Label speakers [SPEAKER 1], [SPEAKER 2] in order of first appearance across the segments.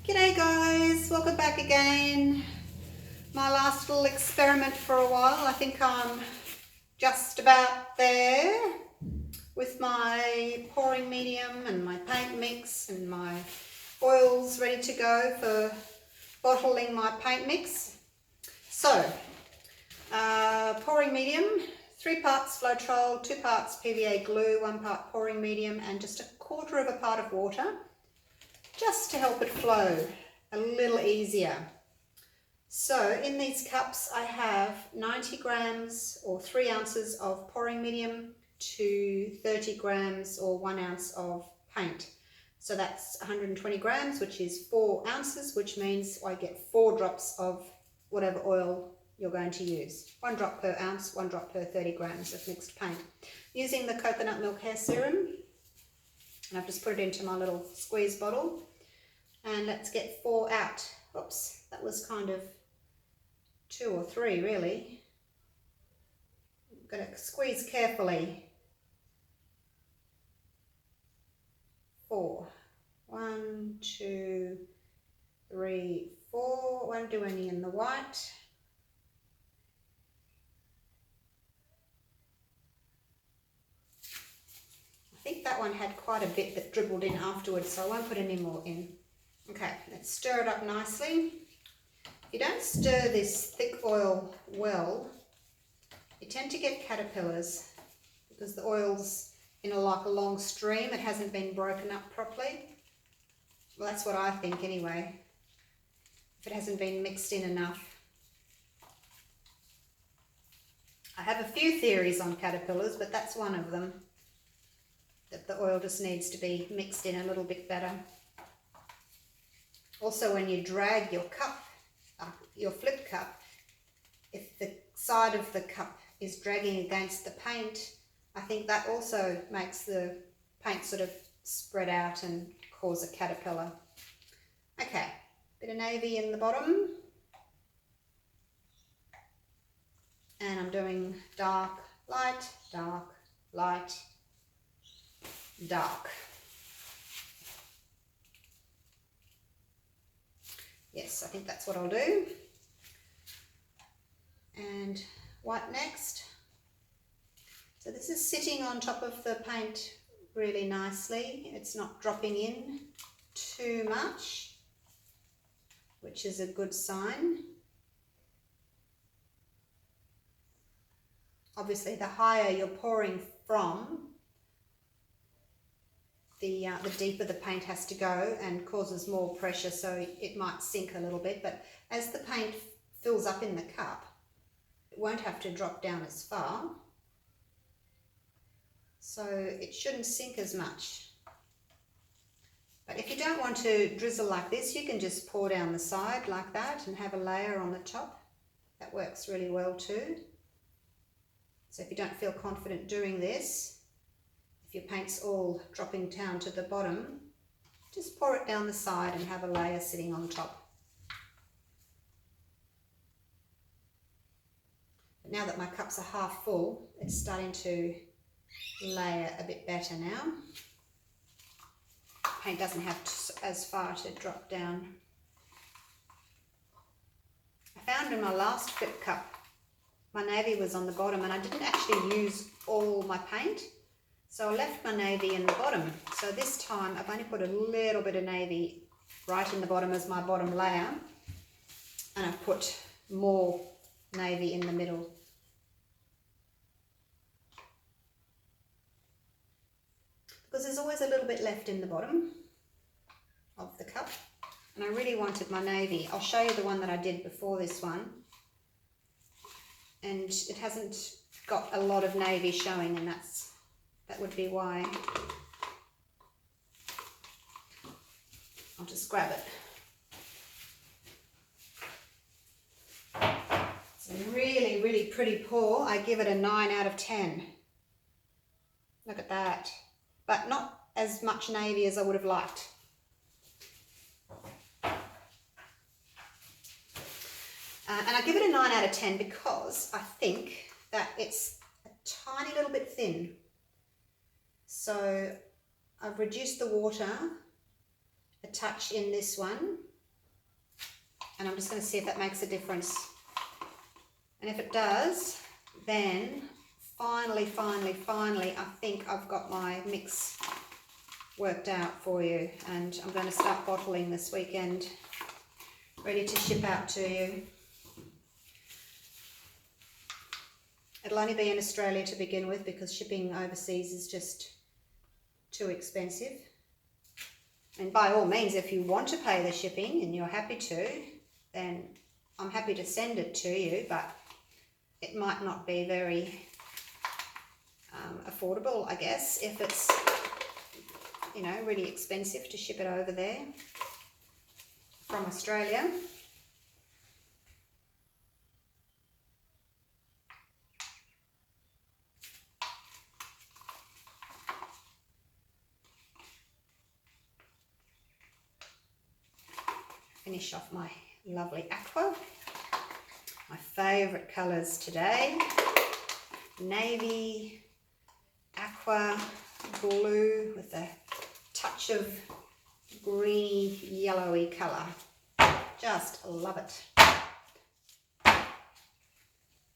[SPEAKER 1] G'day guys, welcome back again. My last little experiment for a while. I think I'm just about there with my pouring medium and my paint mix and my oils ready to go for bottling my paint mix. So, pouring medium, 3 parts Floetrol, 2 parts PVA glue, 1 part pouring medium and just 1/4 of a part of water, just to help it flow a little easier. So in these cups I have 90 grams or 3 ounces of pouring medium to 30 grams or 1 ounce of paint. So that's 120 grams, which is 4 ounces, which means I get 4 drops of whatever oil you're going to use. 1 drop per ounce, 1 drop per 30 grams of mixed paint. Using the coconut milk hair serum, and I've just put it into my little squeeze bottle. And let's get 4 out. Oops, that was kind of 2 or 3 really. I'm going to squeeze carefully. 4. 1, 2, 3, 4. Won't do any in the white. I think that one had quite a bit that dribbled in afterwards, so I won't put any more in. Okay, let's stir it up nicely. If you don't stir this thick oil well, you tend to get caterpillars because the oil's in like a long stream. It hasn't been broken up properly. Well, that's what I think anyway, if it hasn't been mixed in enough. I have a few theories on caterpillars, but that's one of them, that the oil just needs to be mixed in a little bit better. Also, when you drag your cup, your flip cup, if the side of the cup is dragging against the paint, I think that also makes the paint sort of spread out and cause a caterpillar. Okay, bit of navy in the bottom. And I'm doing dark, light, dark, light, dark. Yes, I think that's what I'll do. And white next. So this is sitting on top of the paint really nicely. It's not dropping in too much, which is a good sign. Obviously, the higher you're pouring from, the deeper the paint has to go and causes more pressure, so it might sink a little bit. But as the paint fills up in the cup, it won't have to drop down as far, so it shouldn't sink as much. But if you don't want to drizzle like this, you can just pour down the side like that and have a layer on the top. That works really well too. So if you don't feel confident doing this, if your paint's all dropping down to the bottom, just pour it down the side and have a layer sitting on top. But now that my cups are half full, it's starting to layer a bit better now. Paint doesn't have as far to drop down. I found in my last flip cup, my navy was on the bottom and I didn't actually use all my paint. So I left my navy in the bottom. So this time I've only put a little bit of navy right in the bottom as my bottom layer. And I've put more navy in the middle. Because there's always a little bit left in the bottom of the cup. And I really wanted my navy. I'll show you the one that I did before this one. And it hasn't got a lot of navy showing, and that would be why. I'll just grab it. It's a really, really pretty pour. I give it a 9 out of 10. Look at that. But not as much navy as I would have liked. And I give it a 9 out of 10 because I think that it's a tiny little bit thin. So I've reduced the water a touch in this one And I'm just going to see if that makes a difference. And if it does, then finally, I think I've got my mix worked out for you. And I'm going to start bottling this weekend, ready to ship out to you. It'll only be in Australia to begin with because shipping overseas is just too expensive. And by all means, if you want to pay the shipping and you're happy to, then I'm happy to send it to you, but it might not be very affordable, I guess, if it's, you know, really expensive to ship it over there from Australia. Finish off my lovely aqua. My favourite colours today. Navy, aqua, blue with a touch of greeny, yellowy colour. Just love it.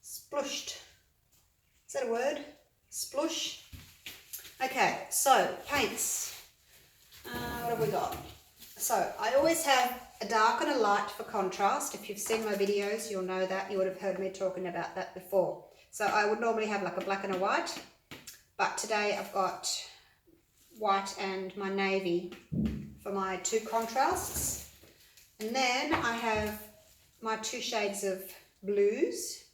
[SPEAKER 1] Splooshed. Is that a word? Sploosh. Okay, so paints. What have we got? So I always have a dark and a light for contrast. If you've seen my videos, you'll know that. You would have heard me talking about that before. So I would normally have like a black and a white, but today I've got white and my navy for my two contrasts. And then I have my two shades of blues.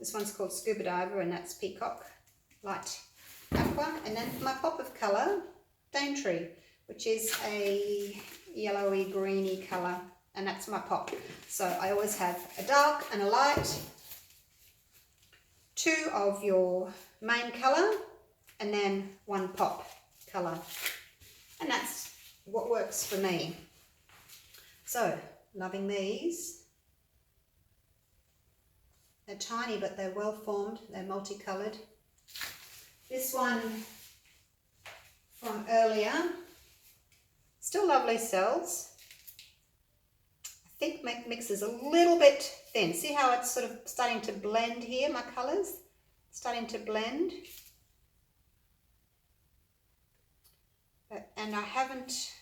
[SPEAKER 1] This one's called Scuba Diver and that's Peacock, light aqua. And then for my pop of colour, Daintree, which is a yellowy greeny colour, and that's my pop. So I always have a dark and a light, two of your main colour, and then one pop colour. And that's what works for me. So, loving these. They're tiny, but they're well formed. They're multicoloured. This one from earlier, still lovely cells. I think my mix is a little bit thin. See how it's sort of starting to blend here, my colours? Starting to blend. And I haven't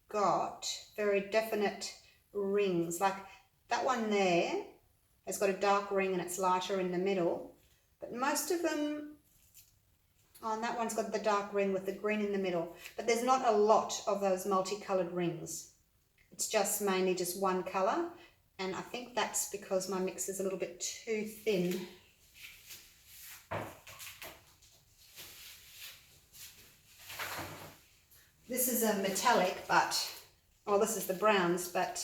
[SPEAKER 1] got very definite rings. Like that one there has got a dark ring and it's lighter in the middle. But most of them, oh, and that one's got the dark ring with the green in the middle. But there's not a lot of those multicoloured rings. It's just mainly just one colour. And I think that's because my mix is a little bit too thin. This is a metallic, but, well, this is the browns, but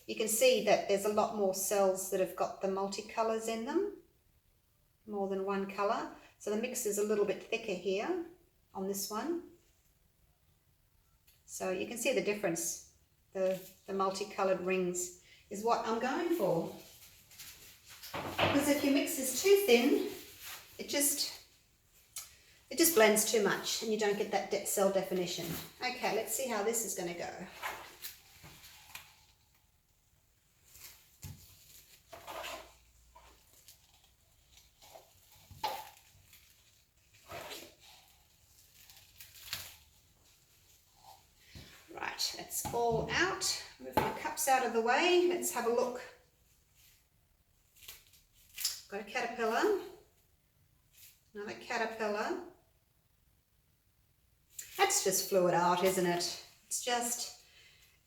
[SPEAKER 1] you can see that there's a lot more cells that have got the multicolours in them, more than one colour. So the mix is a little bit thicker here on this one. So you can see the difference. The multicoloured rings is what I'm going for. Because if your mix is too thin, it just blends too much and you don't get that cell definition. Okay, let's see how this is going to go. Right, that's all out. Move my cups out of the way. Let's have a look. Got a caterpillar, another caterpillar. That's just fluid art, isn't it?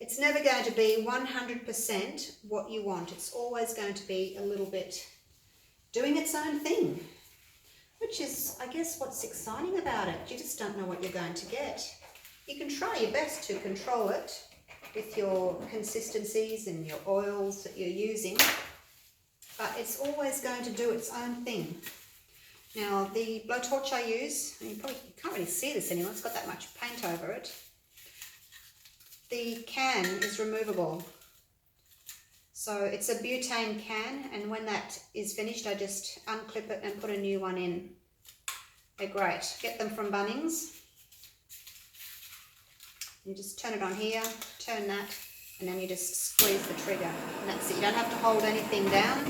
[SPEAKER 1] It's never going to be 100% what you want. It's always going to be a little bit doing its own thing, which is, I guess, what's exciting about it. You just don't know what you're going to get. You can try your best to control it with your consistencies and your oils that you're using, but it's always going to do its own thing. Now, the blowtorch I use, and you can't really see this anymore, it's got that much paint over it. The can is removable. So it's a butane can, and when that is finished, I just unclip it and put a new one in. They're great. Get them from Bunnings. You just turn it on here, turn that, And then you just squeeze the trigger, and that's it. You don't have to hold anything down.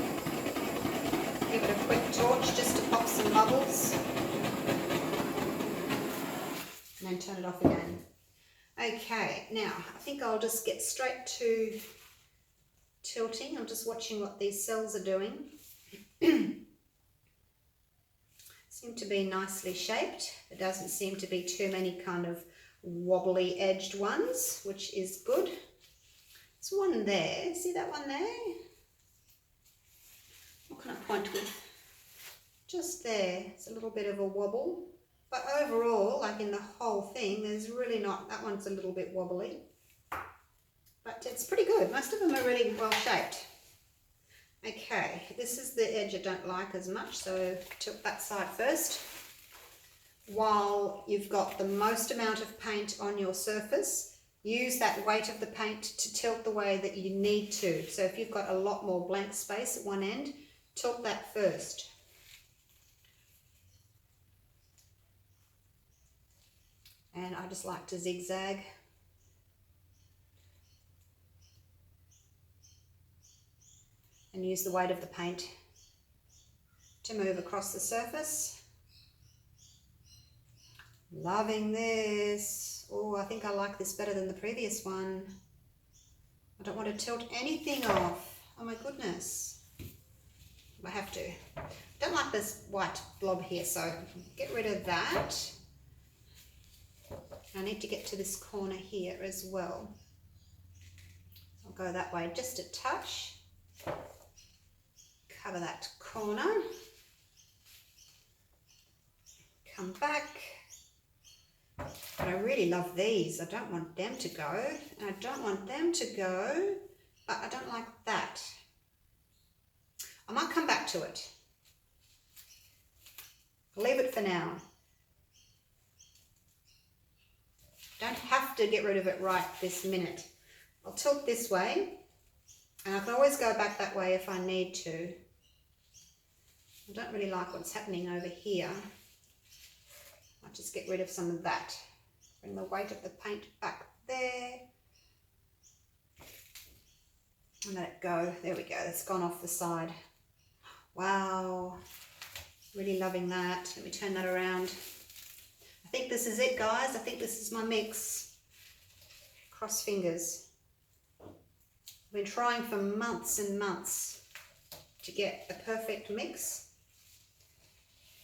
[SPEAKER 1] Give it a quick torch just to pop some bubbles. And then turn it off again. Okay, now I think I'll just get straight to tilting. I'm just watching what these cells are doing. Seem to be nicely shaped. There doesn't seem to be too many kind of wobbly edged ones, which is good. There's one there. See that one there? What can I point with? Just there. It's a little bit of a wobble. But overall, like in the whole thing, there's really not. That one's a little bit wobbly. But it's pretty good. Most of them are really well shaped. Okay, this is the edge I don't like as much, so tilt that side first. While you've got the most amount of paint on your surface, use that weight of the paint to tilt the way that you need to. So if you've got a lot more blank space at one end, tilt that first. And I just like to zigzag. And use the weight of the paint to move across the surface. Loving this. Oh, I think I like this better than the previous one. I don't want to tilt anything off. Oh my goodness. I have to. Don't like this white blob here, so get rid of that. I need to get to this corner here as well. I'll go that way just a touch. Cover that corner. Come back. But I really love these. I don't want them to go. And I don't want them to go, but I don't like that. I might come back to it. I'll leave it for now. Don't have to get rid of it right this minute. I'll tilt this way, and I can always go back that way if I need to. I don't really like what's happening over here. I'll just get rid of some of that. Bring the weight of the paint back there. And let it go. There we go. It's gone off the side. Wow. Really loving that. Let me turn that around. I think this is it, guys. I think this is my mix. Cross fingers. I've been trying for months and months to get a perfect mix.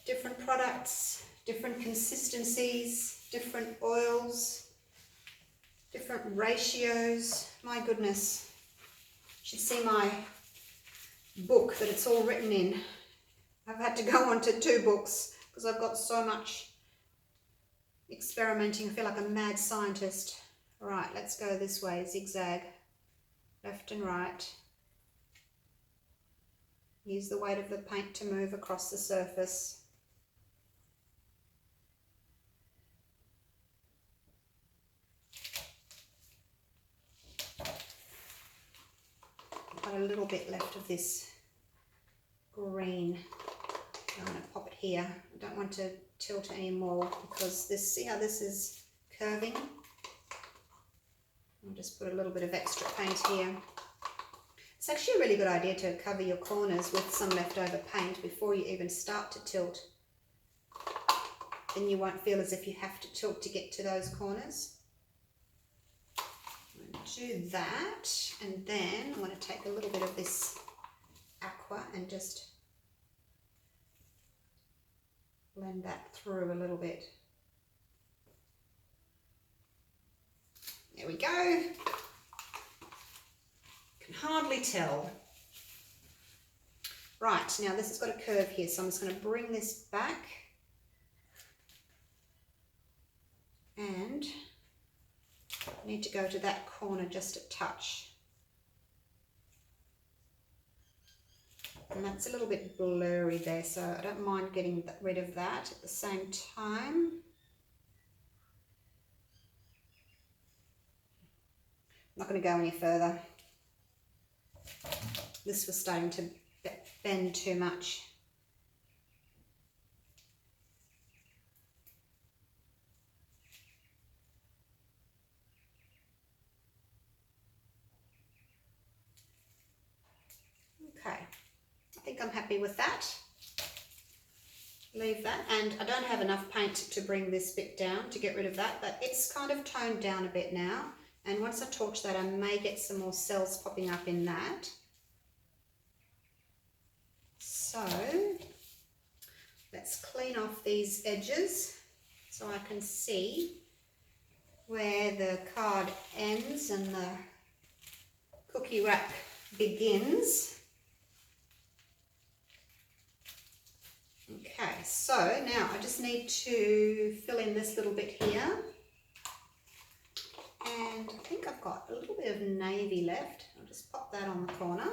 [SPEAKER 1] Different products, different consistencies, different oils, different ratios. My goodness. You should see my book that it's all written in. I've had to go on to 2 books because I've got so much experimenting. I feel like a mad scientist. All right, let's go this way. Zigzag, left and right. Use the weight of the paint to move across the surface. I've got a little bit left of this green. I'm going to pop it here. I don't want to tilt it anymore because this, see how this is curving? I'll just put a little bit of extra paint here. It's actually a really good idea to cover your corners with some leftover paint before you even start to tilt. Then you won't feel as if you have to tilt to get to those corners. I'm going to do that, and then I'm going to take a little bit of this aqua and just blend that through a little bit. There we go. Can hardly tell. Right, now this has got a curve here, so I'm just going to bring this back and I need to go to that corner just a touch. And that's a little bit blurry there, so I don't mind getting rid of that at the same time. I'm not going to go any further. This was starting to bend too much. think I'm happy with that. Leave that, and I don't have enough paint to bring this bit down to get rid of that, but it's kind of toned down a bit now, and once I torch that I may get some more cells popping up in that. So let's clean off these edges so I can see where the card ends and the cookie wrap begins. Okay, so now I just need to fill in this little bit here, and I think I've got a little bit of navy left. I'll just pop that on the corner,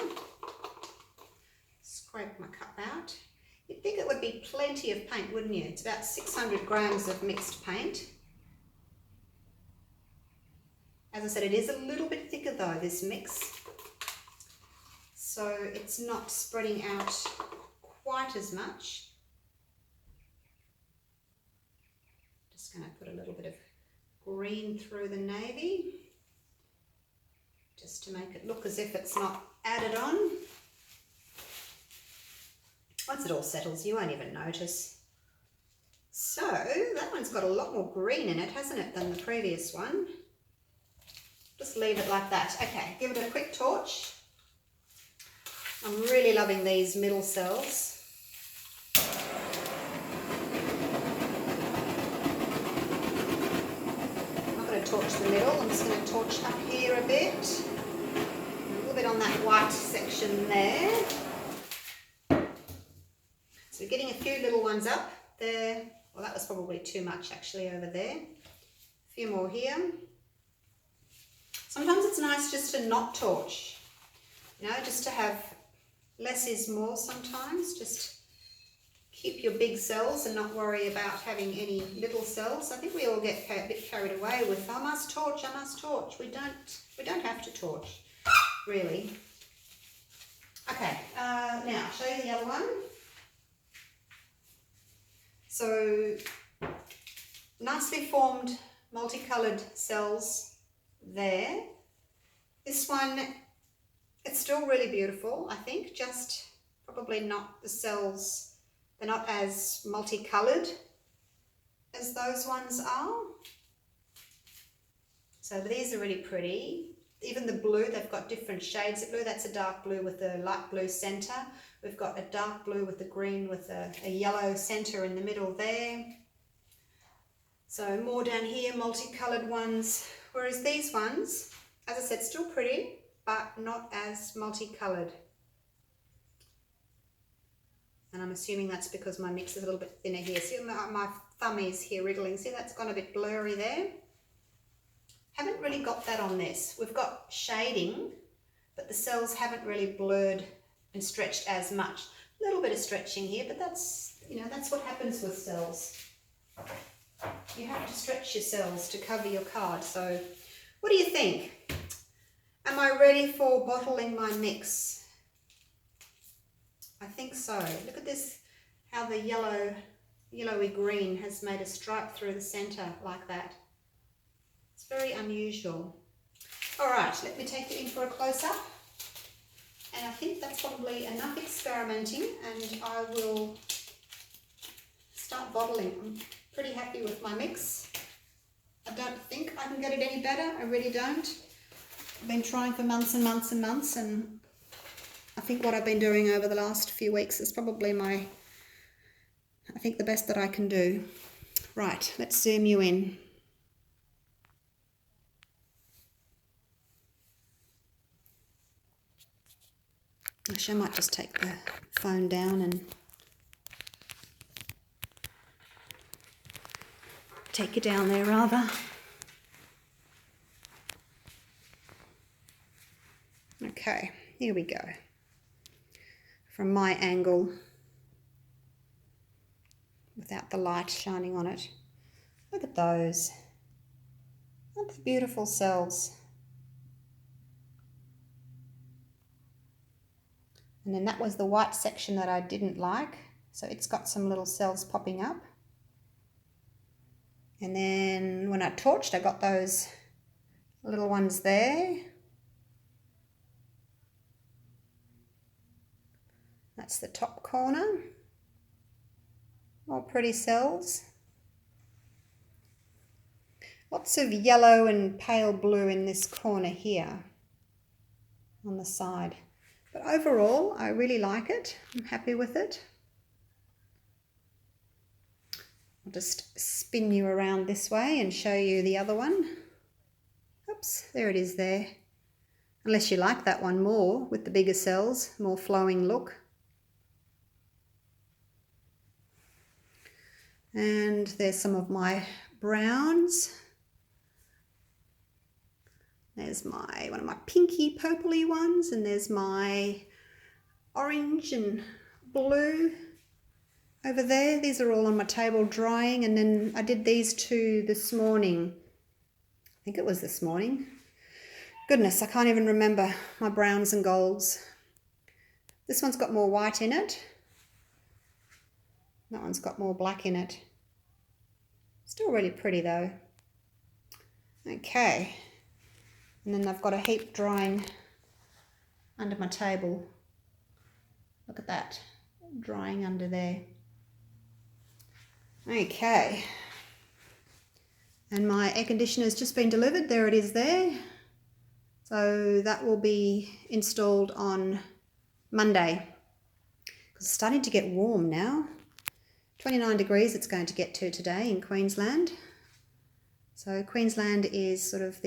[SPEAKER 1] scrape my cup out. You'd think it would be plenty of paint, wouldn't you? It's about 600 grams of mixed paint. As I said, it is a little bit thicker though, this mix, so it's not spreading out quite as much. Just going to put a little bit of green through the navy, just to make it look as if it's not added on. Once it all settles, you won't even notice. So that one's got a lot more green in it, hasn't it, than the previous one? Just leave it like that. Okay, give it a quick torch. I'm really loving these middle cells. I'm not going to torch the middle, I'm just going to torch up here a bit. A little bit on that white section there. So we're getting a few little ones up there. Well, that was probably too much actually over there. A few more here. Sometimes it's nice just to not torch, you know, just to have less is more sometimes. Just keep your big cells and not worry about having any little cells. I think we all get a bit carried away with, I must torch, I must torch. We don't have to torch, really. Okay, now I'll show you the other one. So, nicely formed multicoloured cells there. This one, it's still really beautiful, I think, just probably not the cells, they're not as multicoloured as those ones are. So these are really pretty. Even the blue, they've got different shades of blue. That's a dark blue with a light blue centre. We've got a dark blue with a green with a yellow centre in the middle there. So more down here, multicoloured ones. Whereas these ones, as I said, still pretty, but not as multicoloured. And I'm assuming that's because my mix is a little bit thinner here. See my thumb is here wriggling. See, that's gone a bit blurry there. Haven't really got that on this. We've got shading, but the cells haven't really blurred and stretched as much. A little bit of stretching here, but that's, you know, that's what happens with cells. You have to stretch your cells to cover your card. So what do you think? Am I ready for bottling my mix? I think so. Look at this, how the yellowy green has made a stripe through the centre like that. It's very unusual. All right, let me take it in for a close-up. And I think that's probably enough experimenting, and I will start bottling. I'm pretty happy with my mix. I don't think I can get it any better. I really don't. I've been trying for months and months and months, and I think what I've been doing over the last few weeks is probably I think the best that I can do. Right, let's zoom you in. Actually, I might just take the phone down and take you down there rather. Okay, here we go. From my angle, without the light shining on it. Look at those. Look at the beautiful cells. And then that was the white section that I didn't like. So it's got some little cells popping up. And then when I torched, I got those little ones there. That's the top corner. All pretty cells. Lots of yellow and pale blue in this corner here on the side. But overall, I really like it. I'm happy with it. I'll just spin you around this way and show you the other one. Oops, there it is there. Unless you like that one more with the bigger cells, more flowing look. And there's some of my browns. There's one of my pinky purpley ones, and there's my orange and blue over there. These are all on my table drying, and then I did these two this morning. I think it was this morning. Goodness, I can't even remember my browns and golds. This one's got more white in it. That one's got more black in it. Still really pretty though. Okay. And then I've got a heap drying under my table. Look at that, drying under there. Okay. And my air conditioner's just been delivered. There it is there. So that will be installed on Monday. Because it's starting to get warm now. 29 degrees it's going to get to today in Queensland. So Queensland is sort of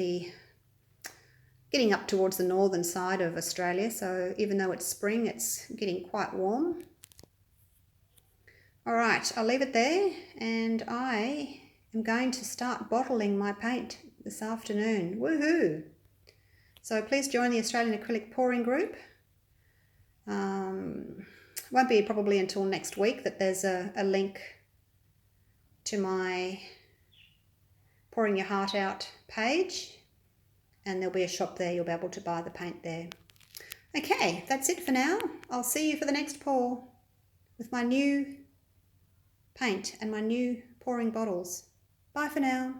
[SPEAKER 1] getting up towards the northern side of Australia. So even though it's spring, it's getting quite warm. All right, I'll leave it there, and I am going to start bottling my paint this afternoon. Woohoo! So please join the Australian Acrylic pouring group. Won't be probably until next week that there's a link to my Pouring Your Heart Out page, and there'll be a shop there. You'll be able to buy the paint there. Okay, that's it for now. I'll see you for the next pour with my new paint and my new pouring bottles. Bye for now.